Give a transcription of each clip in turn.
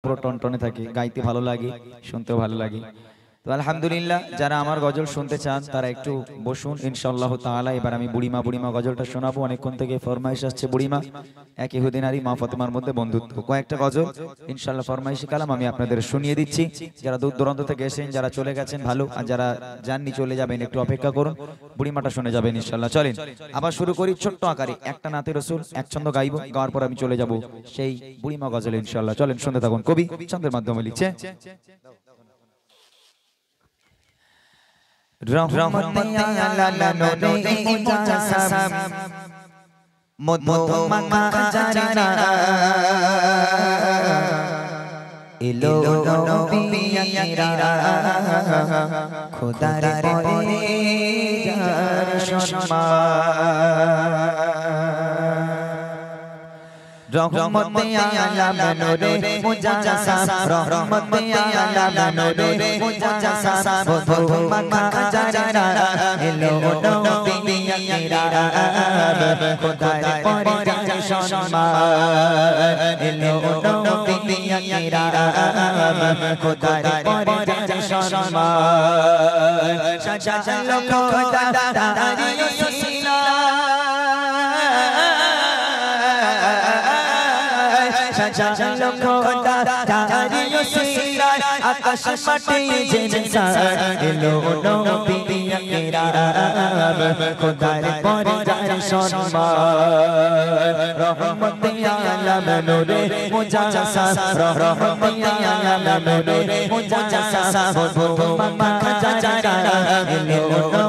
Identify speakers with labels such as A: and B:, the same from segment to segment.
A: পুরো টনটনে থাকে, গাইতে ভালো লাগে, শুনতেও ভালো লাগে। তো আলহামদুলিল্লাহ, যারা আমার গজল শুনতে চান তারা একটু বসুন ইনশাআল্লাহ তাআলা। এবার আমি বুড়িমা বুড়িমা গজলটা শোনাবো। অনেকক্ষণ থেকে ফরমাইশ আসছে বুড়িমা, এক ইহুদি নারী মা ফাতেমার মধ্যে বন্ধুত্ব, কয়েকটা গজল ইনশাআল্লাহ ফরমাইশি কালাম আমি আপনাদের শুনিয়ে দিচ্ছি। যারা দূর দূরান্ত থেকে এসেছেন, যারা চলে গেছেন ভালো, আর যারা যাননি চলে যাবেন একটু অপেক্ষা করুন, বুড়িমাটা শুনে যাবেন ইনশাআল্লাহ। চলেন আবার শুরু করি ছোট্ট আকারে একটা নাতে রসুল এক ছন্দ গাইবো, গাওয়ার পর আমি চলে যাব সেই বুড়িমা গজলে ইনশাআল্লাহ। চলেন শুনতে থাকুন। কবি ছন্দের মাধ্যমে লিখছে, রহমতে আলা নূরে মুজাসসাম মধু মাখা জানা এলো নবী আকিরা খোদার পরে যার সম্মান। রহমতে আলা নূরে মুজাসসাম রহমতে আলা নূরে মুজাসসাম মধু মাখা জানা এলো নবী আকিরা খোদার পরে যার সম্মান। এলো নবী আকিরা খোদার পরে যার সম্মান। সাজালো খোদা তারি ওসিলা সাজালো খোদা তারি ওসিলা আকাশ মাটি জিনসা এলো নবী আকিরা খোদার পরে যার সম্মান। রহমতে আলাম নূরে মুজাসসাম রহমতে আলাম নূরে মুজাসসাম মধু মাখা জানা এলো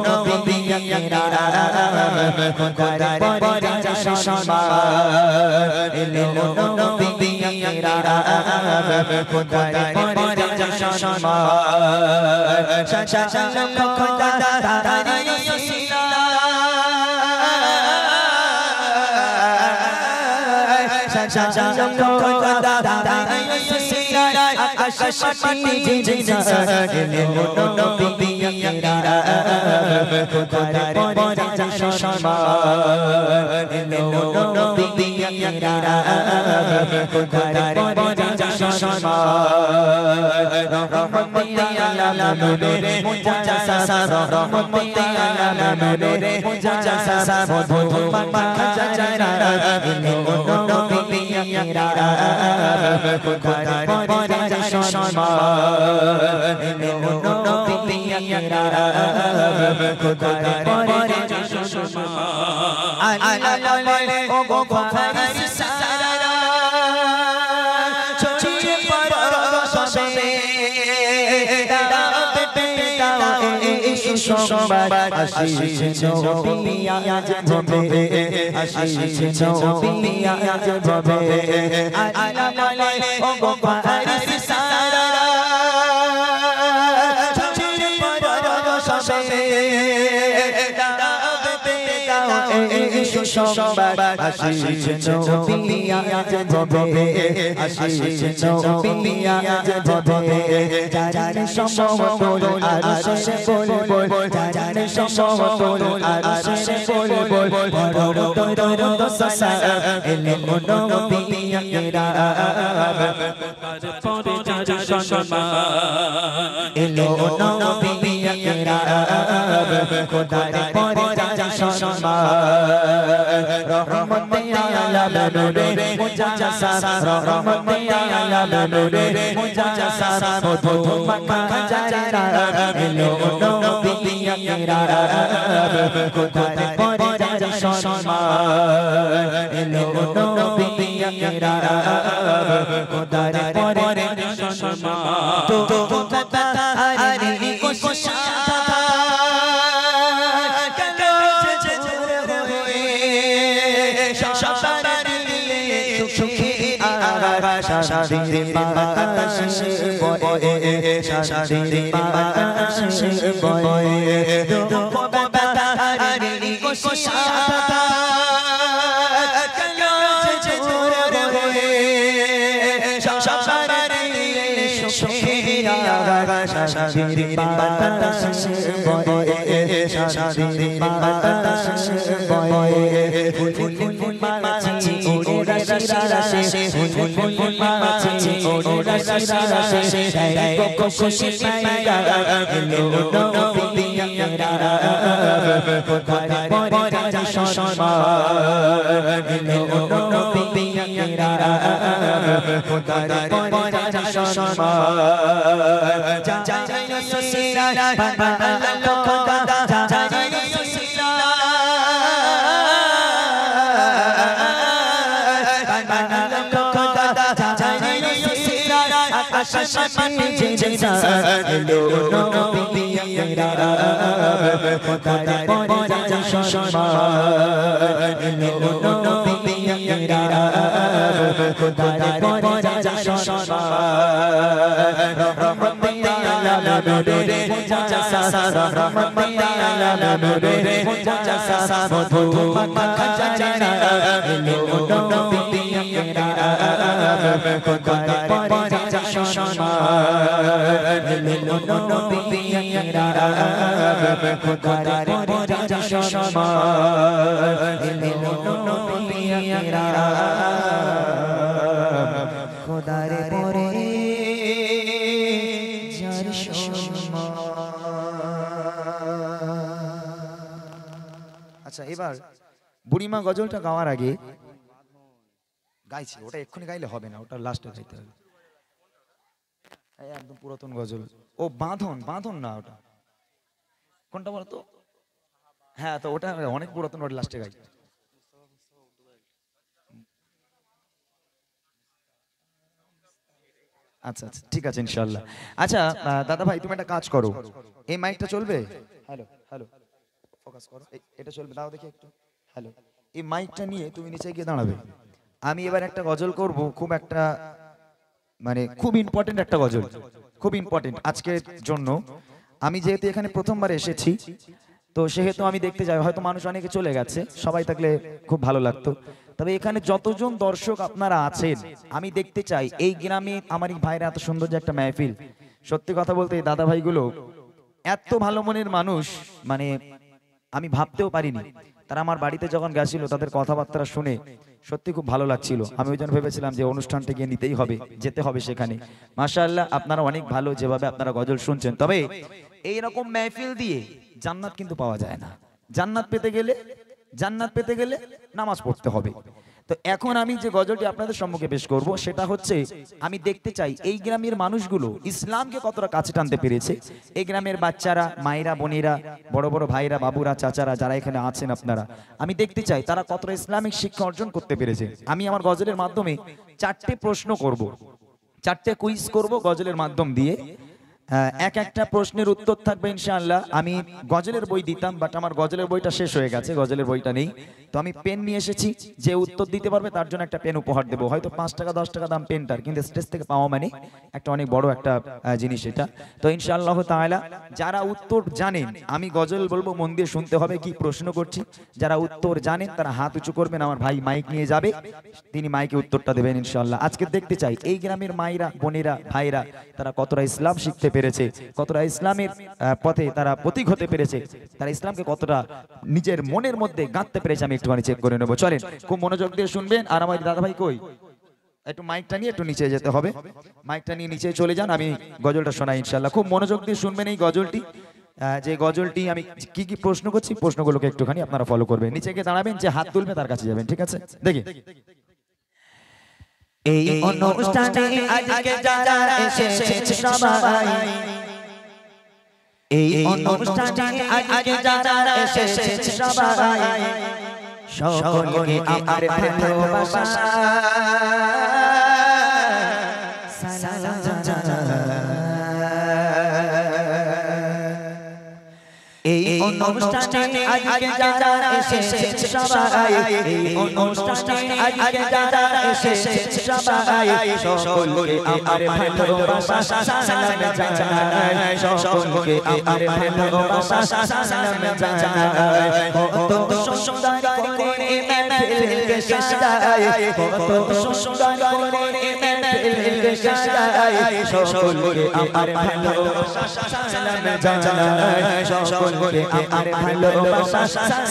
A: নবী আকিরা খোদার পরে যার সম্মান। এলো নবী আকিরা খোদার পরে যার সম্মান। সাজালো খোদা তারি ওসিলা সাজালো খোদা তারি ওসিলা আকাশ মাটি জিনসা এলো নবী আকিরা খোদার পরে যার সম্মান। এলো নবী আকিরা খোদার পরে যার সম্মান। রহমতে আলা নূরে মুজাসসাম রহমতে আলা নূরে মুজাসসাম মধু মাখা জানা এলো নবী আকিরা খোদার পরে যার সম্মান। এলো নবী আকিরা খোদার পরে যার সম্মান। আলা ও গো ফারিস সারা ছড়িয়ে পড়ো সবে সংবাদ আসিছে নবী আজ ভবে আসিছে নবী আজ ভবে। আলা ও গো ফারিস সারা ছড়িয়ে পড়ো সবে সংবাদ আসিছে নবী আজ ভবে আসিছে নবী আজ ভবে। যার সম্ভব আর শেষে বলবো যার সম্ভব আর শেষে বলবো বড় বড় সসা এলো নবী আকিরা পরে যার সম্মান। এলো নবী আকিরা খোদার পরে যার সম্মান। রহমতে আলা নূরে মুজাসসাম রহমতে আলা নূরে মুজাসসাম মধু মাখা জানা এলো নবী আকিরা খোদার পরে যার সম্মান। এলো নবী আকিরা খোদার পরে যার সম্মান। তো তারি কোশা শান্তির বাতাসে বয়ে শান্তির বাতাসে বয়ে দুঃখ ব্যথা হারি কোশা কাছে ঝরে রয়ে শান্তির সুখে শান্তির বাতাসে বয়ে শান্তির বাতাসে বয়ে ফুল ফুল মাছি উড়ে রাশি রাশি ফুল ফুল মাছি
B: ওরে রাশি রাশি এই খুশি পাইয়া এলো নবী ইয়ারা কোথায় পরে যা সম্মান এলো নবী ইয়ারা কোথায় পরে যা সম্মান জানি রসুলিয়া আল্লাহ খোদা জানি রসুলিয়া আল্লাহ খোদা জানি রসুলিয়া আকাশে জিন্দা এলো নবী ইয়ারা কোথায় পরে যা সম্মান এলো নবী ইয়ারা কোথায় পরে যা সম্মান রহমতে আলামিন রে জাসা রহমতে আলামিন রে জাসা মধু মাখা জানা এলো নবী ইয়ারা কোথায় পরে যা সম্মান এলো নবী ইয়ারা কোথায় পরে যা সম্মান এলো নবী ইয়ারা খোদার পরে যার সম্মান।
A: আচ্ছা এবার বুড়িমা গজলটা গাওয়ার আগে গাইছি, ওটা এক্ষুনি গাইলে হবে না, ওটা লাস্টে গাইতে হবে। একদম পুরাতন গজল, ও বাঁধন, বাঁধন না ওটা কোনটা বলতো? হ্যাঁ তো ওটা অনেক পুরাতন, ওটা লাস্টে গাই। আচ্ছা আচ্ছা ঠিক আছে ইনশাআল্লাহ। আচ্ছা দাদা ভাই তুমি একটা কাজ করো, এই মাইকটা চলবে? হ্যালো হ্যালো ফোকাস করো, এটা চলবে? দাও দেখি একটু। হ্যালো, এই মাইকটা নিয়ে তুমি নিচে গিয়ে দাঁড়াবে। আমি এবার একটা গজল করব, খুব একটা মানে খুব ইম্পর্টেন্ট একটা গজল, খুব ইম্পর্টেন্ট আজকের জন্য। আমি যেহেতু এখানে প্রথমবার এসেছি তো সেহেতু আমি দেখতে যাই, হয়তো মানুষ অনেকে চলে গেছে, সবাই থাকলে খুব ভালো লাগতো। তবে এখানে যতজন দর্শক আপনারা আছেন আমি দেখতে চাই এই গ্রামে আমার এই ভাইরা এত সুন্দর যে একটা মেহফিল, সত্যি কথা বলতে এই দাদা ভাইগুলো এত ভালো মনের মানুষ, মানে আমি ভাবতেও পারিনি। তারা আমার বাড়িতে যখন গেছিল তাদের কথাবার্তা শুনে সত্যি খুব ভালো লাগছিল। আমি ওই জন্য ভেবেছিলাম যে অনুষ্ঠানটা গিয়ে নিতেই হবে, যেতে হবে সেখানে। মাশাআল্লাহ আপনারা অনেক ভালো যেভাবে আপনারা গজল শুনছেন। তবে এইরকম মেহফিল দিয়ে জান্নাত কিন্তু পাওয়া যায় না। জান্নাত পেতে গেলে নামাজ পড়তে হবে। তো এখন আমি যে গজলটি আপনাদের সম্মুখে পেশ করব সেটা হচ্ছে, আমি দেখতে চাই এই গ্রামের মানুষগুলো ইসলামকে কতটা কাছে টানতে পেরেছে। এই গ্রামের বাচ্চারা, মায়েরা, বোনেরা, বড় বড় ভাইরা, বাবুরা, চাচারা যারা এখানে আছেন আপনারা, আমি দেখতে চাই তারা কতটা ইসলামিক শিক্ষা অর্জন করতে পেরেছে। আমি আমার গজলের মাধ্যমে 4টে প্রশ্ন করব, 4টে কুইজ করব গজলের মাধ্যম দিয়ে। এক একটা প্রশ্নের উত্তর থাকবে ইনশাআল্লাহ। আমি গজলের বই দিতাম, বাট আমার গজলের বইটা শেষ হয়ে গেছে, গজলের বইটা নেই। তো আমি পেন নিয়ে এসেছি, যে উত্তর দিতে পারবে তার জন্য একটা পেন উপহার দেবো। হয়তো 5 টাকা 10 টাকা দাম পেনটার, কিন্তু স্টেজ থেকে পাওয়া মানে একটা অনেক বড় একটা জিনিস এটা। তো ইনশাআল্লাহ তাআলা যারা উত্তর জানেন, আমি গজল বলবো মন দিয়ে শুনতে হবে, কি প্রশ্ন করছি। যারা উত্তর জানেন তারা হাত উঁচু করবেন, আমার ভাই মাইক নিয়ে যাবে, তিনি মাইকে উত্তরটা দেবেন ইনশাআল্লাহ। আজকে দেখতে চাই এই গ্রামের মায়েরা, বোনেরা, ভাইরা তারা কতটা ইসলাম শিখতে পেরেছে, কতটা ইসলামের পথে তারা প্রতীক হতে পেরেছে, তারা ইসলামকে কতটা নিজের মনের মধ্যে গাঁথতে পেরেছে। আমি একটুখানি চেক করে নেবো, চলেন খুব মনোযোগ দিয়ে শুনবেন। আর আমার দাদা ভাই কই, একটু মাইকটা নিয়ে একটু নিচে যেতে হবে, মাইকটা নিয়ে নিচে চলে যান, আমি গজলটা শোনাই ইনশাআল্লাহ। খুব মনোযোগ দিয়ে শুনবেন এই গজলটি। যে গজলটি আমি কি কি প্রশ্ন করছি, প্রশ্নগুলোকে একটুখানি আপনারা ফলো করবেন। নিচে গিয়ে দাঁড়াবেন, যে হাত তুলবে তার কাছে যাবেন, ঠিক আছে? দেখি
B: এই অনুষ্ঠানে আজকে যারা এসেছে সবাই, এই অনুষ্ঠানে আজকে যারা এসেছে সবাই, সকলকে আমার ভালোবাসা সালাম এই অনুষ্ঠানে আজকে যারা এসেছে সবাই, এই অনুষ্ঠানে আজকে যারা এসেছে সবাই, সকলকে আমার ভালোবাসা সালাম জানাই, সকলকে আমার ভালোবাসা সালাম জানাই। কত সুন্দর করে মেহফিলকে সাজায়, কত সুন্দর করে মেহফিলকে সাজাই সকলকে আমার ভালোবাসা সালাম জানাই সকলকে আমার ভালোবাসা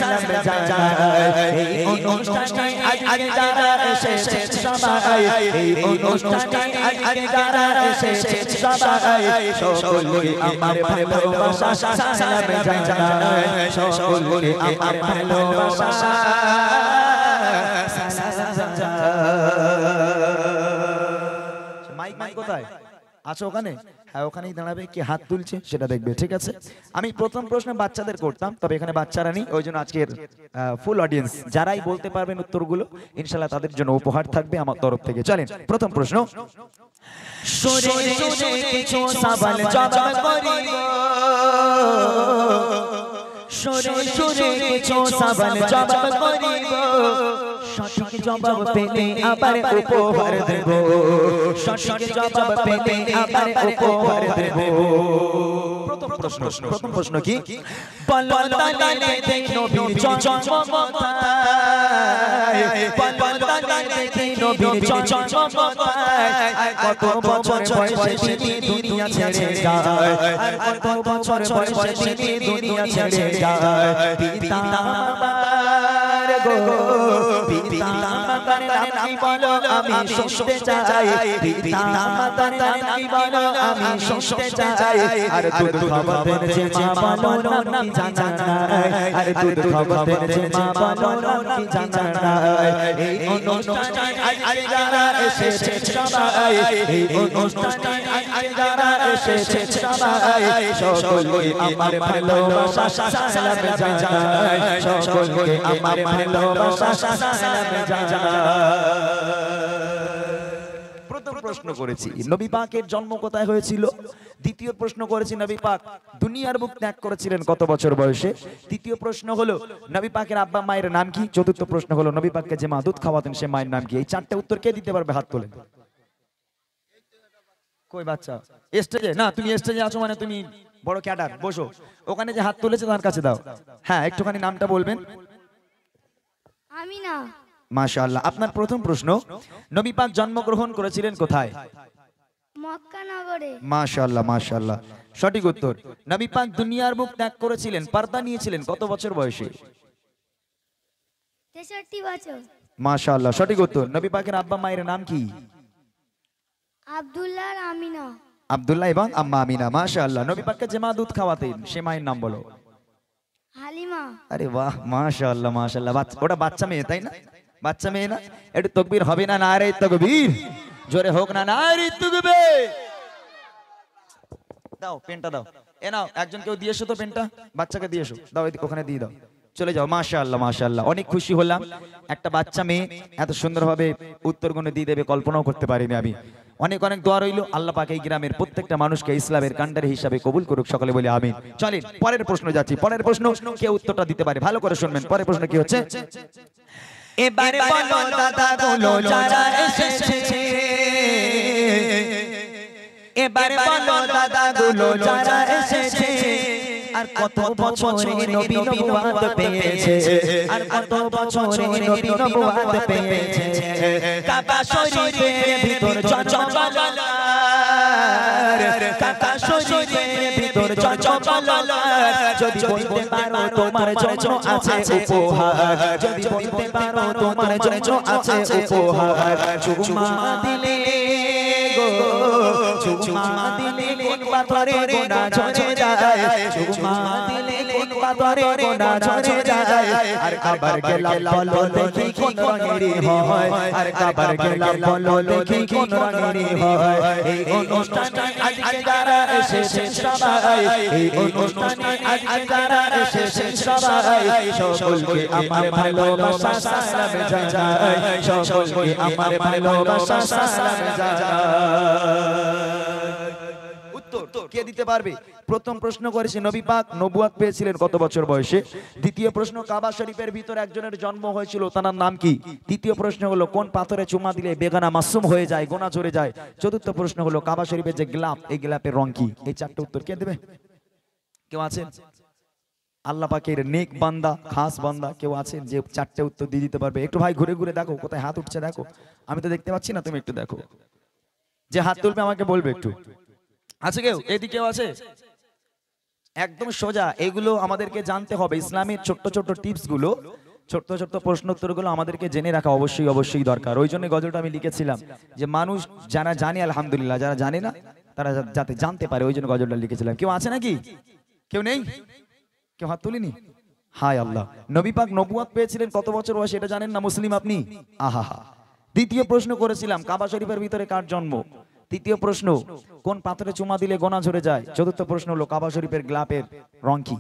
B: সালাম জানাই এই অনুষ্ঠানে আজ যারা এসেছে সবাই এই অনুষ্ঠানে আজ যারা এসেছে সবাই সকলকে আমার ভালোবাসা সালাম জানাই সকলকে আমার ভালোবাসা সালাম জানাই। মাইক কোথায় আছো? ওখানে? হ্যাঁ, ওখানেই দাঁড়াবে। কি হাত তুলছে সেটা দেখবে, ঠিক আছে? আমি প্রথম প্রশ্ন বাচ্চাদের করতাম, তবে এখানে বাচ্চারা নেই, ওই জন্য আজকের ফুল অডিয়েন্স যারাই বলতে পারবেন উত্তরগুলো ইনশাআল্লাহ তাদের জন্য উপহার থাকবে আমার তরফ থেকে। চলেন প্রথম প্রশ্ন। সরে সরে কিছু সওয়াল জবাব করিব, সরে সরে কিছু সওয়াল জবাব করিব, সঠিক জবাব পেলে আবার উপহার দেব, সঠিক জবাব পেলে আবার উপহার দেব। প্রথম প্রশ্ন কি? বলো তালে দেখো নবীর জন্ম কোথায়, বলো তালে দেখো নবীর জন্ম কোথায়, কত বছর বয়সে তিনি দুনিয়া ছেড়ে যায়, আর কত বছর বয়সে তিনি দুনিয়া ছেড়ে যায়। পিতা মাতার গো, পিতা মাতার নাম কি বলো আমি শুনতে চাই, পিতা মাতার নাম কি বলো আমি শুনতে চাই। আর দুধ খাওয়াতেন যে মা বলো নাম কি জানা নাই, আর দুধ খাওয়াতেন যে মা বলো নাম কি জানা নাই। এই অনুষ্ঠানে আজ যারা এসেছে সবাই, এই অনুষ্ঠানে আজ যারা এসেছে সবাই সকলকে আমার ভালোবাসা সালাম জানাই, সকলকে আমার ভালোবাসা সালাম জানাই। প্রথম প্রশ্ন করেছি নবী পাকের জন্ম কোথায় হয়েছিল। দ্বিতীয় প্রশ্ন করেছি নবী পাক দুনিয়ার বুক ত্যাগ করেছিলেন কত বছর বয়সে। তৃতীয় প্রশ্ন হলো নবী পাকের আব্বা মায়ের নাম কি। চতুর্থ প্রশ্ন হলো নবী পাককে যে মা দুধ খাওয়াতেন সে মায়ের নাম কি। এই চারটে উত্তর কে দিতে পারবে? হাত তোলেন। কই বাচ্চা? স্টেজে না, তুমি স্টেজে আছো মানে তুমি বড় ক্যাডার, বসো। ওখানে যে হাত তুলেছে তার কাছে দাও। হ্যাঁ, একটুখানি নামটা বলবেন।
C: আমিনা।
B: মাশাআল্লাহ। আপনার প্রথম প্রশ্ন, নবী পাক জন্মগ্রহণ করেছিলেন কোথায়?
C: মক্কা নগরে।
B: মাশাআল্লাহ মাশাআল্লাহ, সঠিক উত্তর। নবী পাক দুনিয়ার বুক ত্যাগ করেছিলেন, পর্দা নিয়েছিলেন কত বছর বয়সে?
C: 63 বছর।
B: মাশাআল্লাহ, সঠিক উত্তর। নবী পাকের আব্বা মায়ের নাম কি?
C: আব্দুল্লাহ আর আমিনা।
B: আব্দুল্লাহ এবং আম্মা আমিনা। মাশাআল্লাহ। নবী পাককে যে মা দুধ খাওয়াতেন সে মায়ের নাম বলো।
C: হালিমা।
B: আরে বাহ, মাশাআল্লাহ মাশাআল্লাহ। ওটা বাচ্চা মেয়ে তাই না? বাচ্চা মেয়ে না? একটু তাকবীর হবে না? নারে তাকবীর জোরে হোক না, নারে তাকবীর। দাও পেনটা দাও। এ নাও, একজন কেউ দিয়ে এসো তো পেনটা, বাচ্চাকে দিয়ে এসো। দাও ওখানে দিয়ে দাও, চলে যাও। মাশাআল্লাহ মাশাআল্লাহ, অনেক খুশি হলাম। একটা বাচ্চা মেয়ে এত সুন্দরভাবে উত্তরগুলো দিয়ে দেবে কল্পনাও করতে পারিনি আমি। অনেক অনেক দোয়া রইল। আল্লাহ পাক এই গ্রামের প্রত্যেকটা মানুষকে ইসলামের কান্ডারি হিসাবে কবুল করুক, সকলে বলি আমিন। চলেন পরের প্রশ্ন যাচ্ছি। পরের প্রশ্ন কে উত্তরটা দিতে পারে ভালো করে শুনবেন। পরের প্রশ্ন কি হচ্ছে? এবারে বলো দাদা গুলো যারা এসেছে, এবারে বলো দাদা গুলো যারা এসেছে, আর কত বছরে নবী নবুয়ত পেয়েছে, আর কত বছরে নবী নবুয়ত পেয়েছে। কাবা শরীফের ভিতর জজবালার, কাবা শরীফের ভিতর জজবালার, যদি বলতে পারো তোমার জন্য আছে উপহার, যদি বলতে পারো তোমার জন্য আছে উপহার। চুমা দিলে গো, চুমা দিলে কোন পাথরে গোনা ঝরে যায়, চুমা দিলে কোন পাথরে গোনা ঝরে যায়। আর কাবার গেলাম বলো দেখি কোন রঙেরই হয়, আর কাবার গেলাম বলো দেখি কোন রঙেরই হয়। এই অনুষ্ঠানে আজকে যারা এসেছে সবাই, এই অনুষ্ঠানে আজকে যারা এসেছে সবাই সকলকে আমার ভালোবাসা সালাম জানাই, সকলকে আমার ভালোবাসা সালাম জানাই। উত্তর কে দিতে পারবে? প্রথম প্রশ্ন করেছে নবী পাক নবুয়ত পেয়েছিলেন কত বছর বয়সে। দ্বিতীয় প্রশ্ন, কাবা শরীফের ভিতরে একজনের জন্ম হয়েছিল, তার নাম কি। তৃতীয় প্রশ্ন হলো কোন পাথরে চুমা দিলে বেগানা মাসুম হয়ে যায়, গোনা ঝরে যায়। চতুর্থ প্রশ্ন হলো কাবা শরীফের যে গ্লাপ, এই গ্লাপের রং কি। এই চারটি উত্তর কে দেবে? কেউ আছেন আল্লাহ পাকের নেক বান্দা, খাস বান্দা কেউ আছেন যে চারটে উত্তর দিয়ে দিতে পারবে? একটু ভাই ঘুরে ঘুরে দেখো কোথায় হাত উঠছে, দেখো। আমি তো দেখতে পাচ্ছি না, তুমি একটু দেখো।
A: যে হাত তুলবে আমাকে বলবে একটু। আছে কেউ? এদিকেও আছে? একদম সোজা, এগুলো আমাদেরকে জানতে হবে। ইসলামের ছোট্ট ছোট্ট টিপস গুলো, ছোট্ট ছোট্ট প্রশ্নোত্তর গুলো আমাদেরকে জেনে রাখা অবশ্যই অবশ্যই দরকার। ওই জন্য গজলটা আমি লিখেছিলাম যে মানুষ যারা জানে আলহামদুলিল্লাহ, যারা জানে না তারা যাতে জানতে পারে, ওই জন্য গজলটা লিখেছিলাম। কেউ আছে নাকি? কেউ নেই? কেউ হাত তুলিনি? হায় আল্লাহ। নবী পাক নবুয়ত পেয়েছিলেন কত বছর বয়সে এটা জানেন না মুসলিম আপনি? আহা হা। দ্বিতীয় প্রশ্ন করেছিলাম কাবা শরীফের ভিতরে কার জন্ম? তৃতীয় প্রশ্ন কোন পাথরে চুমা দিলে গোনা ঝরে যায়? চতুর্থ প্রশ্ন হলো কাবা শরীফের গ্লাপের রং কি?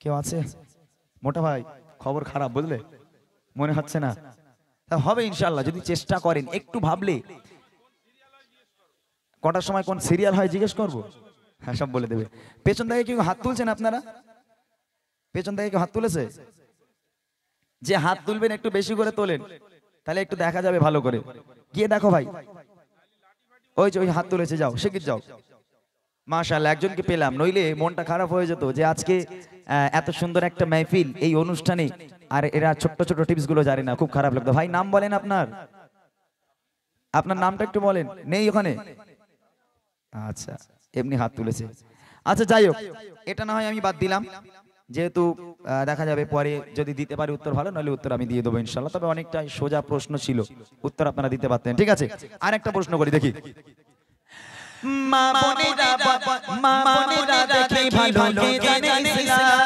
A: কেউ আছে? মোটা ভাই খবর খারাপ বুঝলে, মনে হচ্ছে না। তা হবে ইনশাআল্লাহ যদি চেষ্টা করেন, একটু ভাবলে। কটার সময় কোন সিরিয়াল হয় জিজ্ঞেস করবো? হ্যাঁ সব বলে দেবে। পেছন থেকে কেউ হাত তুলছেন আপনারা? পেছন থেকে কেউ হাত তুলেছে? যে হাত তুলবেন একটু বেশি করে তোলেন, তাহলে একটু দেখা যাবে ভালো করে। গিয়ে দেখো ভাই, ওই যে ওই হাত তুলেছে, যাও শিগগির যাও। মাশাআল্লাহ একজনকে পেলাম, নইলে মনটা খারাপ হয়ে যেত যে আজকে এত সুন্দর একটা মাহফিল এই অনুষ্ঠানে আর এরা ছোট্ট ছোট্ট টিপস গুলো জানে না, খুব খারাপ লাগতো। ভাই নাম বলেন আপনার, আপনার নামটা একটু বলেন। নেই ওখানে? আচ্ছা এমনি হাত তুলেছে। আচ্ছা যাই হোক, এটা না হয় আমি বাদ দিলাম, যেহেতু দেখা যাবে পরে যদি দিতে পারি উত্তর ভালো, নাহলে উত্তর আমি দিয়ে দেবো ইনশাআল্লাহ। তবে অনেকটাই সোজা প্রশ্ন ছিল, উত্তর আপনারা দিতে পারতেন। ঠিক আছে, আর একটা প্রশ্ন করি দেখি।
B: মা বোনেরা মা বোনেরা দেখে ভালো কে জানে ইসলাম,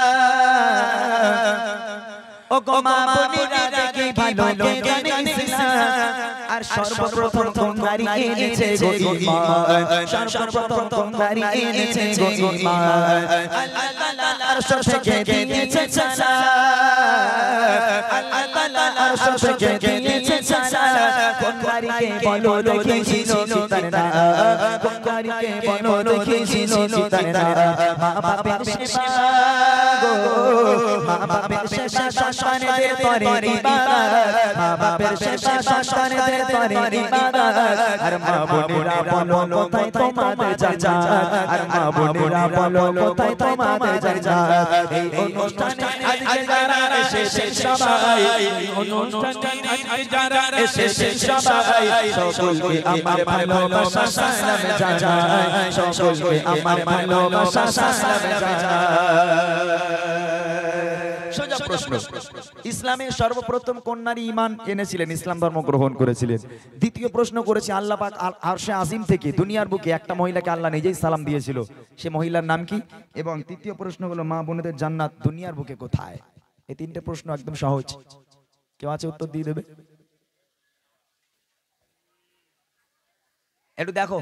B: ও গো মা বোনেরা দেখে ভালো কে জানে ইসলাম। আর সর্বপ্রথম কোন নারী এনেছে গো ঈমান, সর্বপ্রথম কোন নারী এনেছে গো ঈমান। আল্লাহ তাআলা আরশ থেকে দিয়েছে সালাম, আল্লাহ তাআলা আরশ থেকে দিয়েছে সালাম। কোন নারীকে বলো দেখেছিল তার নাম, কোন নারীকে বলো দেখেছিল তার নাম। মা বাপের সেবা গো, মা বাপের সেবা সন্তানদের তরে ইবাদত, মা বাপের সেবা সন্তানদের তরে ইবাদত। আর মা বোনেরা বলো কোথায় তোমাদের জান্নাত, আর মা বোনেরা বলো কোথায় তোমাদের জান্নাত। এই অনুষ্ঠানে আজকে যারা এসেছে সবাই, এই অনুষ্ঠানে আজকে যারা এসেছে সবাই, সকলকে আমার ভালোবাসা সালাম জানাই, সকলকে আমার ভালোবাসা সালাম জানাই।
A: সোজা প্রশ্ন, ইসলামে সর্বপ্রথম কোন নারী ঈমান এনেছিলেন, ইসলাম ধর্ম গ্রহণ করেছিলেন? দ্বিতীয় প্রশ্ন করেছি আল্লাহ পাক আরশে আজিম থেকে দুনিয়ার বুকে একটা মহিলাকে আল্লাহ নিজেই সালাম দিয়েছিল, সে মহিলার নাম কি? এবং তৃতীয় প্রশ্ন হলো মা বোনেদের জান্নাত দুনিয়ার বুকে কোথায়? এই তিনটে প্রশ্ন একদম সহজ, কেউ আছে উত্তর দিয়ে দেবে? একটু দেখো,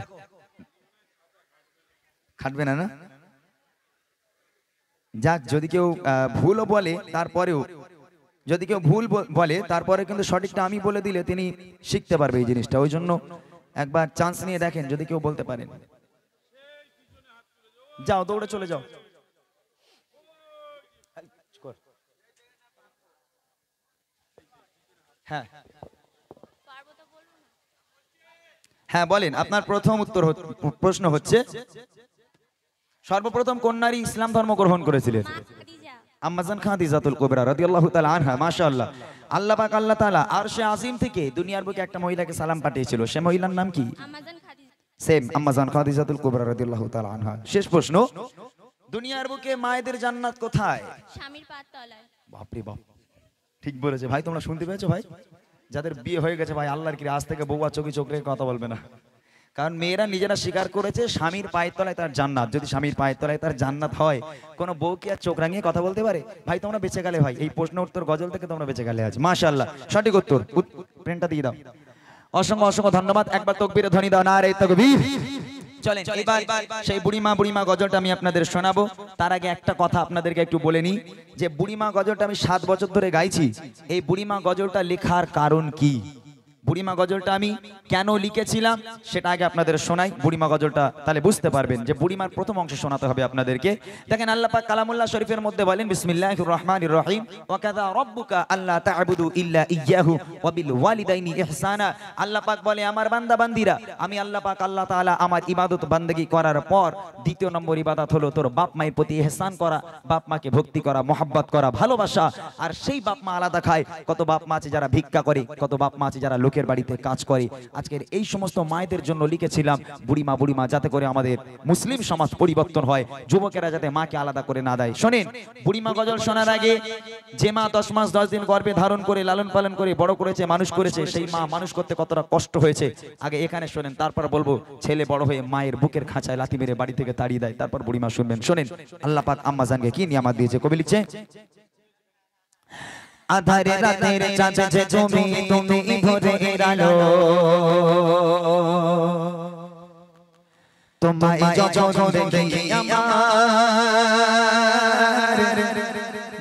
A: খাটবে না না? যাক, যদি কেউ ভুলও বলে তারপরেও, যদি কেউ ভুল বলে তারপরে কিন্তু সঠিকটা আমি বলে দিলে তিনি শিখতে পারবে এই জিনিসটা। ওই জন্য একবার চান্স নিয়ে দেখেন যদি কেউ বলতে পারেন। যাও দৌড়ে চলে যাও। হ্যাঁ হ্যাঁ বলেন, আপনার প্রথম প্রশ্ন হচ্ছে সর্বপ্রথম কোন নারী ইসলাম ধর্ম গ্রহণ করেছিলেন? আম্মাজান খাদিজাতুল কুবরা রাদিয়াল্লাহু তাআলা আনহা। মাশাআল্লাহ, আল্লাহ পাক আল্লাহ তাআলা আরশে আজিম থেকে দুনিয়ার বুকে একটা মহিলাকে সালাম পাঠিয়েছিল, সে মহিলার নাম কি? সেম আম্মাজান খাদিজাতুল কুবরা রাদিয়াল্লাহু তাআলা আনহা। শেষ প্রশ্ন, দুনিয়ার বুকে মায়েদের জান্নাত কোথায়?
D: স্বামীর পায়ের তলায়।
A: বাপ রে বাপ, ঠিক বলেছে ভাই। তোমরা শুনতে পেয়েছো ভাই? যাদের বিয়ে হয়ে গেছে ভাই, আল্লাহর কি আজ থেকে বউয়া চোখে চোখ রেখে কথা বলবে না, কারণ মেয়েরা নিজেরা স্বীকার করেছে স্বামীর পায়ের তলায় তার জান্নাত। যদি স্বামীর পায়ের তলায় তার জান্নাত হয়, কোনো বউ কি আর চোখ রাঙিয়ে কথা বলতে পারে? ভাই তোমরা বেঁচে গেলে ভাই, এই প্রশ্ন উত্তর গজল থেকে তোমরা বেঁচে গেলে আজ। মাশাআল্লাহ, সঠিক উত্তর। প্রিন্টটা দিয়ে দাও। অসংখ্য অসংখ্য ধন্যবাদ। একবার তাকবীরে ধ্বনি দাও, নারে তাকবীর। চলেন এবার সেই বুড়িমা গজলটা আমি আপনাদের শোনাবো। তার আগে একটা কথা আপনাদেরকে একটু বলে নিই, যে বুড়িমা গজলটা আমি 7 বছর ধরে গাইছি। এই বুড়িমা গজলটা লেখার কারণ কি, বুড়িমা গজলটা আমি কেন লিখেছিলাম সেটা আগে আপনাদের শোনাই। বুড়িমা গজলটা তাহলে বুঝতে পারবেন যে বুড়িমার প্রথম অংশ শোনাতে হবে আপনাদেরকে। দেখেন আল্লাহ পাক কালামুল্লাহ শরীফের মধ্যে বলেন, বিসমিল্লাহির রহমানির রহিম, ওয়া কাযা রাব্বুকা আল্লা তা'বুদু ইল্লা ইয়্যাহু ওয়া বিল ওয়ালিদাইনি ইহসানা। আল্লাহ পাক বলে আমার বান্দা বান্দিরা, আমি আল্লাহ পাক আল্লাহ তাআলা আমার ইবাদত বান্দেগী করার পর দ্বিতীয় নম্বর ইবাদত হলো তোর বাপ মায়ের প্রতি ইহসান করা, বাপ মাকে ভক্তি করা, মহব্বত করা, ভালোবাসা। আর সেই বাপ মা আলাদা খায়। কত বাপ মা আছে যারা ভিক্ষা করে, কত বাপ মা আছে যারা লোকের বাড়িতে কাজ করে। আজকের এই সমস্ত মায়েদের জন্য লিখেছিলাম বুড়িমা যাতে করে আমাদের মুসলিম সমাজ পরিবর্তন হয়, যুবকেরা যাতে মাকে আলাদা করে না দেয়। শোনেন, বুড়িমা গজল শোনার আগে যে মা 10 মাস 10 দিন গর্ভে ধারণ করে লালন পালন করে বড় করেছে, মানুষ করেছে, সেই মা মানুষ করতে কতটা কষ্ট হয়েছে আগে এখানে শোনেন, তারপর বলবো ছেলে বড় হয়ে মায়ের বুকের খাঁচায় লাথি মেরে বাড়ি থেকে তাড়িয়ে দেয়, তারপর বুড়িমা শুনবেন। শোনেন আল্লাহ পাক আম্মা জানকে কি নিয়ামত দিয়েছে। কবি লিখছে,
B: আধারে রাতের চাঁদ যে তুমি তুমি ভোরে আলো, তোমায় যখন দেখি আমার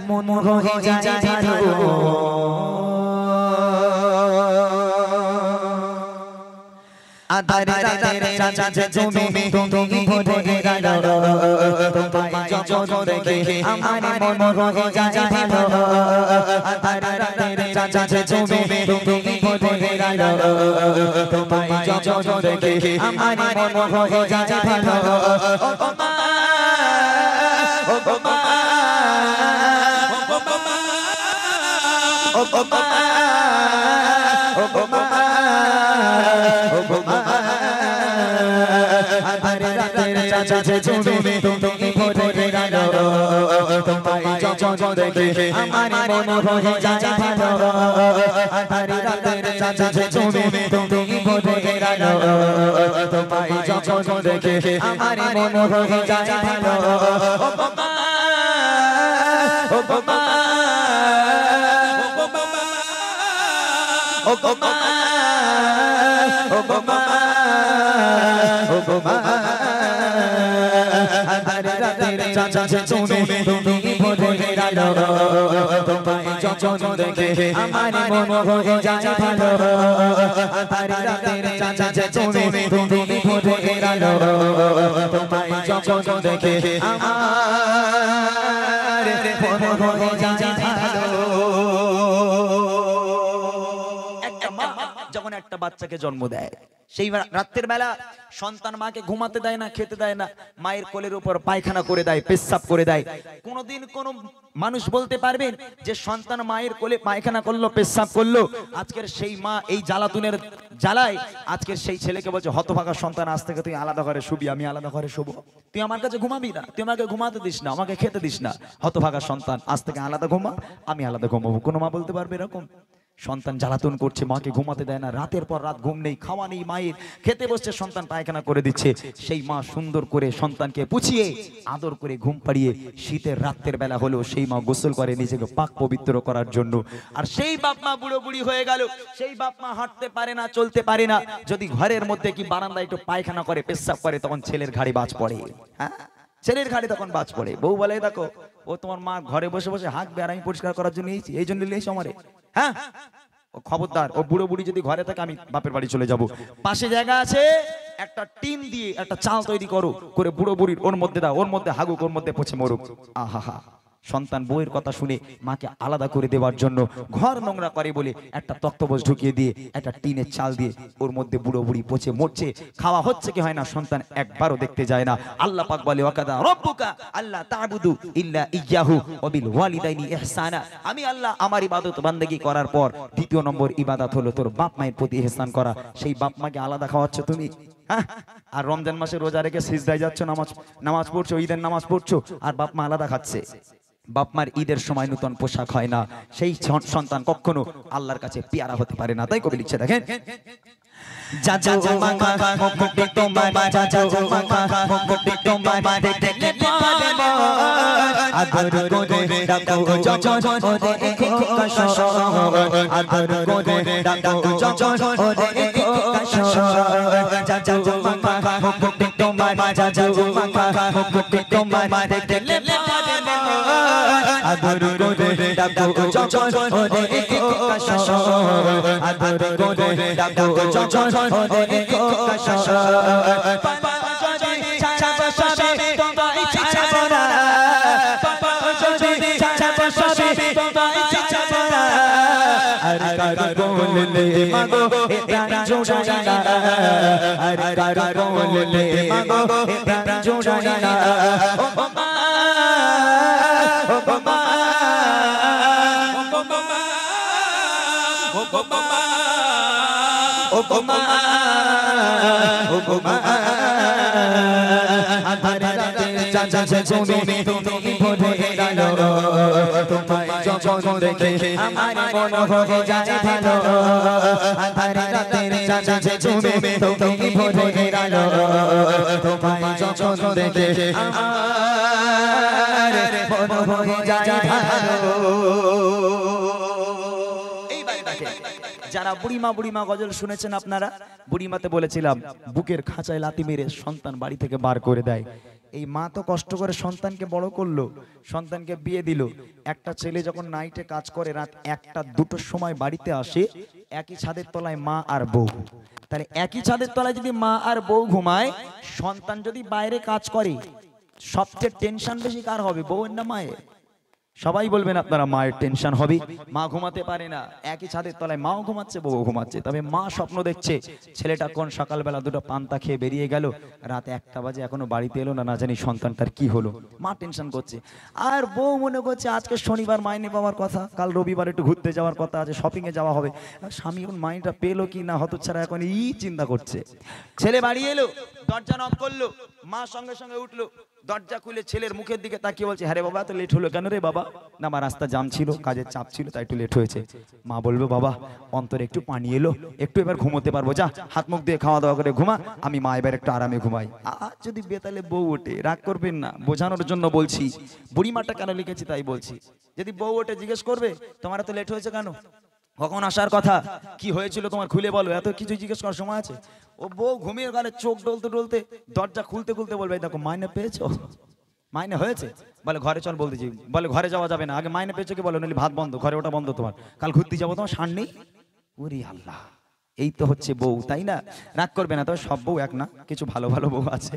B: মন হয়ে যায় ভালো। আধারে রাতের চাঁদ যে তুমি তুমি ভোরে আলো, তোমায় যখন দেখি আমার মন হয়ে যায় ভালো। আধারে রাতের চাঁদ যে তুমি তুমি ভোরে আলো, তোমায় যখন দেখি আমার মন হয়ে যায় ভালো। ও মা, ও মা, ও মা, ও মা, আধারে রাতের চাঁদ যে তুমি তুমি ভোরে আলো, তোমায় যখন দেখি আমার মন হয়ে যায় ভালো। আধারে রাতের চাঁদ যে তুমি তুমি ভোরে আলো, তোমায় যখন দেখি আমার মন হয়ে যায় ভালো। ও মা, ও মা, ও মা, ও মা, ও মা, আধারে রাতের চাঁদ যে তুমি তুমি ভোরে আলো, তোমায় যখন দেখি আমার মন হয়ে যায় ভালো। আধারে রাতের চাঁদ যে তুমি তুমি ভোরে আলো, তোমায় যখন দেখি আমার মন হয়ে যায় ভালো।
A: একটা মা যখন একটা বাচ্চাকে জন্ম দেয়, সেই রাতের বেলা সন্তান মাকে ঘুমাতে দেয় না, খেতে দেয় না, মায়ের কোলের উপর পায়খানা করে দেয়, পেশাব করে দেয়। কোনোদিন কোন মানুষ বলতে পারবেন যে সন্তান মায়ের কোলে পায়খানা করলো, পেশাব করলো? আজকের সেই মা এই জ্বালাতুনের জ্বালায় আজকের সেই ছেলেকে বলছে, হতভাগা সন্তান, আজ থেকে তুই আলাদা ঘরে শুবি, আমি আলাদা ঘরে শুবো, তুই আমার কাছে ঘুমাবি না, তুই আমাকে ঘুমাতে দিস না, আমাকে খেতে দিস না, হতভাগা সন্তান, আজ থেকে আলাদা ঘুমা, আমি আলাদা ঘুমাবো। কোনো মা বলতে পারবে এরকম? সন্তান জ্বালাতন করছে, মাকে ঘুমাতে দেয় না, রাতের পর রাত ঘুম নেই, খাওয়া নেই মায়ের, খেতে বসছে সন্তান পায়খানা করে দিচ্ছে। সেই মা সুন্দর করে সন্তানকে পুছিয়ে আদর করে ঘুম পাড়িয়ে শীতের রাতের বেলা হলো সেই মা গোসল করে নিজেকে পাক পবিত্র করার জন্য। আর সেই বাপ মা বুড়ো বুড়ি হয়ে গেল, সেই বাপ মা হাঁটতে পারে না, চলতে পারে না, যদি ঘরের মধ্যে কি বারান্দায় একটু পায়খানা করে, পেশাব করে, তখন ছেলের ঘাড়ে বাজ পড়ে। হ্যাঁ, ছেলের ঘাড়ে তখন বাজ পড়ে। বউ বলে, দেখো ও তোমার মা ঘরে বসে বসে হাঁকবে আর আমি পরিষ্কার করার জন্য এইছি, এই জন্য নিয়েছি আমারে। হ্যাঁ, ও খবরদার, ও বুড়ো বুড়ি যদি ঘরে থাকে আমি বাপের বাড়ি চলে যাব। পাশে জায়গা আছে, একটা টিন দিয়ে একটা চাল তৈরি করো, করে বুড়ো বুড়ির ওর মধ্যে দাও, ওর মধ্যে হাগুক, ওর মধ্যে পচে মরুক। আহা হা, সন্তান বউয়ের কথা শুনে মাকে আলাদা করে দেওয়ার জন্য ঘর নোংরা করে বলে একটা তক্তপোষ ঢুকিয়ে দিয়ে একটা টিনের চাল দিয়ে ওর মধ্যে বুড়ো বুড়ি পচে মরছে। খাওয়া হচ্ছে কি হয় না, সন্তান একবারও দেখতে যায় না। আল্লাহ পাক বলে, ওয়াকাদা রব্বুকা আল্লাহ তা'বুদু ইল্লা ইয়্যাহু ওয়া বিল ওয়ালিদাইনি ইহসানা। আমি আল্লাহ আমার ইবাদত বান্দেগী করার পর দ্বিতীয় নম্বর ইবাদত হলো তোর বাপ মায়ের প্রতি ইহসান করা। সেই বাপ মাকে আলাদা খাওয়াচ্ছ তুমি। হ্যাঁ, আর রমজান মাসে রোজা রেখে সিজদায় যাচ্ছ, নামাজ পড়ছো, ঈদের নামাজ পড়ছো, আর বাপ মা আলাদা খাচ্ছে। বাপ মার ঈদের সময় নতুন পোশাক হয় না, সেই সন্তান কখনো আল্লাহর কাছে পেয়ারা হতে পারে না। তাই কবি লিখছে, দেখেন,
B: আদর করে ডাকো যখন ওরে কাশ, আদর করে ডাকো যখন ওরে কাশ। বাবা যদি ছাবসাবে তোমায় ছাড়বো না, বাবা যদি ছাবসাবে তোমায় ছাড়বো না। আর কারো বললে মাগো এ প্রাণ জোড়াই না, আর কারো বললে মাগো এ প্রাণ জোড়াই না। ও মা, ও মা, ও মা, ও মা, ও গো মা ও গো মা আধারে রাতে চাচা তুমি তুমি ভরে গেলো তোমায় যখন দেখে আমার মন হয়ে যায় ভালো আধারে রাতে চাচা তুমি তুমি ভরে গেলো তোমায় যখন দেখে আমার মন হয়ে যায় ভালো।
A: যারা বুড়িমা গজল শুনেছেন আপনারা, বুড়িমাতে বলেছিলাম বুকের খাঁচায় লাথি মেরে সন্তান বাড়ি থেকে বার করে দেয়। এই মা তো কষ্ট করে সন্তানকে বড় করলো, সন্তানকে বিয়ে দিল। একটা ছেলে যখন নাইটে কাজ করে রাত 1টা 2টোর সময় বাড়িতে আসে, একই ছাদের তলায় মা আর বউ। তাহলে একই ছাদের তলায় যদি মা আর বউ ঘুমায়, সন্তান যদি বাইরে কাজ করে, সবচেয়ে টেনশন বেশি কার হবে, বউয়ের না মায়ের? সবাই বলবেন আপনারা মায়ের টেনশন হবে। মা ঘুমাতে পারে না, একই ছাদের তলায় মাও ঘুমাচ্ছে বউ ঘুমাচ্ছে, তবে মা স্বপ্ন দেখছে ছেলেটা কোন সকালবেলা 2টো পান্তা খেয়ে বেরিয়ে গেল, রাত 1টা বাজে এখনো বাড়িতে এলো না, না জানি সন্তানটার কি হলো। মা টেনশন করছে, আর বউ মনে করছে আজকে শনিবার মাইনে পাওয়ার কথা, কাল রবিবার একটু ঘুরতে যাওয়ার কথা আছে, শপিং এ যাওয়া হবে। স্বামী ওর মাইনেটা পেলো কি না হতচ্ছাড়া এখন চিন্তা করছে। ছেলে বাড়ি এলো, দরজা নক করলো, মা সঙ্গে সঙ্গে উঠলো, দরজা খুলে ছেলের মুখের দিকে তাকিয়ে বলছে, হ্যাঁ রে বাবা, তো লেট হলো কেন রে বাবা? না আমার রাস্তা জাম ছিল, কাজের চাপ ছিল, তাই একটু লেট হয়েছে। মা বলবে, বাবা অন্তরে একটু পানি এলো, একটু এবার ঘুমোতে পারবো, যা হাত মুখ দিয়ে খাওয়া দাওয়া করে ঘুমা, আমি মা এবার একটু আরামে ঘুমাই। আর যদি বেতালে বউ ওঠে, রাগ করবেন না, বোঝানোর জন্য বলছি, বুড়িমাটা কেন লিখেছি তাই বলছি। যদি বউ ওঠে জিজ্ঞেস করবে, তোমার এত লেট হয়েছে কেন, কখন আসার কথা, কি হয়েছিল তোমার খুলে বলো, এত কিছু জিজ্ঞেস করার সময় আছে? ও বউ ঘুমিয়ে গেলে চোখ ডলতে ডলতে দরজা খুলতে খুলতে বলবে, দেখো মাইনে পেয়েছো, মাইনে হয়েছে? বলে ঘরে চল বলতেছি, বলে ঘরে যাওয়া যাবে না, আগে মাইনে পেয়েছো কি বলো, নাহলে ভাত বন্ধ, ঘরে ওটা বন্ধ, তোমার কাল ঘুরতে যাবো, তোমার সার নেই। ওরে আল্লাহ, এই তো হচ্ছে বউ, তাই না? রাগ করবে না, তবে সব বউ এক না, কিছু ভালো ভালো বউ আছে,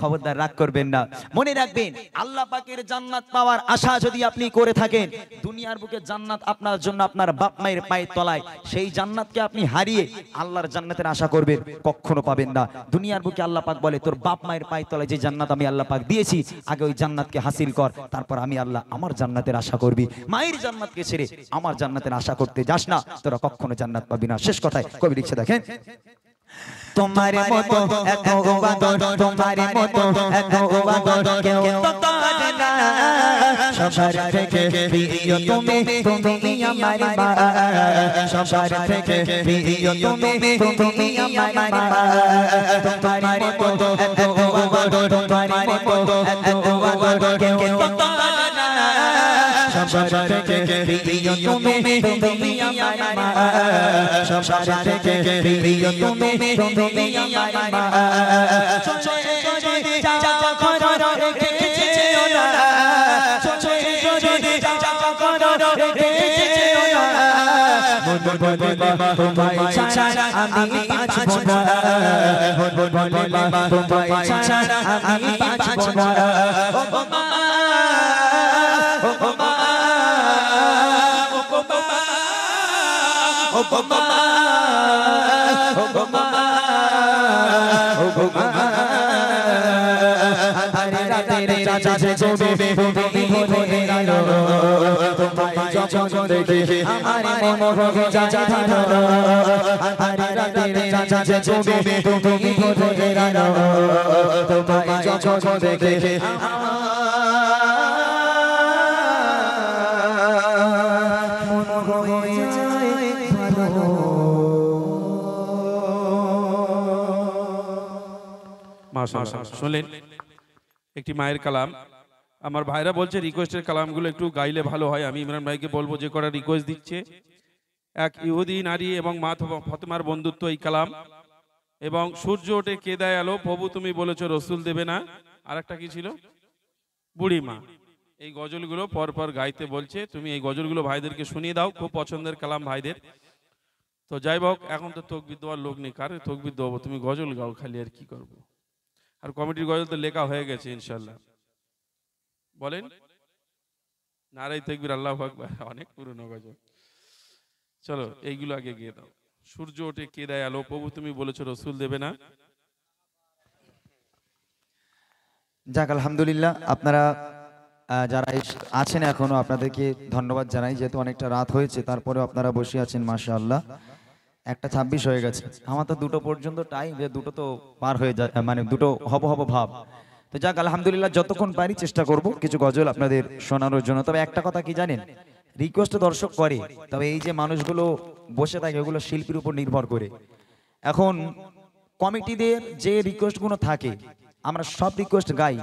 A: খবরদার রাগ করবেন না। মনে রাখবেন, আল্লাহ পাকের জান্নাত পাওয়ার আশা যদি আপনি করে থাকেন, দুনিয়ার বুকে জান্নাত আপনার জন্য আপনার বাপ মায়ের পায়ের তলায়, সেই জান্নাতকে আপনি হারিয়ে আল্লাহর জান্নাতের আশা করবেন, কখনো পাবেন না। দুনিয়ার বুকে আল্লাহ পাক বলে, তোর বাপ মায়ের পায়ের তলায় যে জান্নাত আমি আল্লাহ পাক দিয়েছি, আগে ওই জান্নাতকে হাসিল কর, তারপর আমি আল্লাহ আমার জান্নাতের আশা করবি। মায়ের জান্নাতকে ছেড়ে আমার জান্নাতের আশা করতে যাস না, তোরা কখনো জান্নাত পাবি না। শেষ কথায় কবি লিখছে, দেখেন,
B: তোমার মতো এত বাদর, তোমার মতো এত বাদর কেউ তো করে না, সবার থেকে প্রিয় তুমি, তুমি আমার মা, সবার থেকে প্রিয় তুমি, তুমি আমার মা। তোমার মতো এত বাদর, তোমার মতো এত বাদর কেউ তো করে না, সবার থেকে প্রিয় তুমি, তুমি আমার মা, সবার থেকে প্রিয় তুমি, তুমি আমার মা। যদি যাওয়া করো রেখেছেও না, যদি যাওয়া করো রেখেছেও না, বলে মা তোমায় ছাড়া আমি বাঁচব না, বলে মা তোমায় ছাড়া আমি বাঁচব না। ও মা, ও মা, ও মা, ও মা, ও মা, ও মা, আধারে রাতের চাচা তুমি তুমি ভরে গেলো, তোমায় যখন দেখে আমার মন ভরে যায় ভালো, আধারে রাতের চাচা তুমি তুমি ভরে গেলো, তোমায় যখন দেখে
D: শুনলেন একটি মায়ের কালাম। আমার ভাইরা বলছে রিকোয়েস্টের কালামগুলো একটু গাইলে ভালো হয়। আমি ইমরান ভাইকে বলবো, যে কটা রিকোয়েস্ট দিচ্ছে, এক ইহুদি নারী এবং মা ফাতেমার বন্ধুত্ব এই কালাম, এবং সূর্য ওঠে কে দেয় আলো, প্রভু তুমি বলেছো রসুল দেবে না, আর একটা কি ছিল, বুড়িমা। এই গজলগুলো পরপর গাইতে বলছে, তুমি এই গজলগুলো ভাইদেরকে শুনিয়ে দাও, খুব পছন্দের কালাম ভাইদের। তো যাই হোক, এখন তো তকবির দেওয়ার লোক নেই, কারে তকবির দেবো, তুমি গজল গাও খালি, আর কি করবো। আর কমিটির গজল তো লেখা হয়ে গেছে ইনশাল্লাহ, বলেন নারাই তাকবীর, আল্লাহু আকবার, অনেক পুরনো গজল। চলো এইগুলো আগে গিয়ে দাও। সূর্য ওঠে কে দেয় আলো, প্রভু তুমি বলেছো রসুল দেবে না।
A: যাক আলহামদুলিল্লাহ, আপনারা যারা আছেন এখনো আপনাদেরকে ধন্যবাদ জানাই, যেহেতু অনেকটা রাত হয়েছে তারপরেও আপনারা বসে আছেন, মাশাআল্লাহ। একটা 26 হয়ে গেছে, আমার তো দুটো পর্যন্ত টাইম, যে দুটো তো পার হয়ে যায়, মানে দুটো হব হব ভাব। তো যাক আলহামদুলিল্লাহ, যতক্ষণ পারি চেষ্টা করব কিছু গজল আপনাদের শোনানোর জন্য। তবে একটা কথা কি জানেন, রিকোয়েস্ট দর্শক করে, তবে এই যে মানুষগুলো বসে থাকে ওগুলো শিল্পীর উপর নির্ভর করে। এখন কমিটিদের যে রিকোয়েস্টগুলো থাকে আমরা সব রিকোয়েস্ট গাই,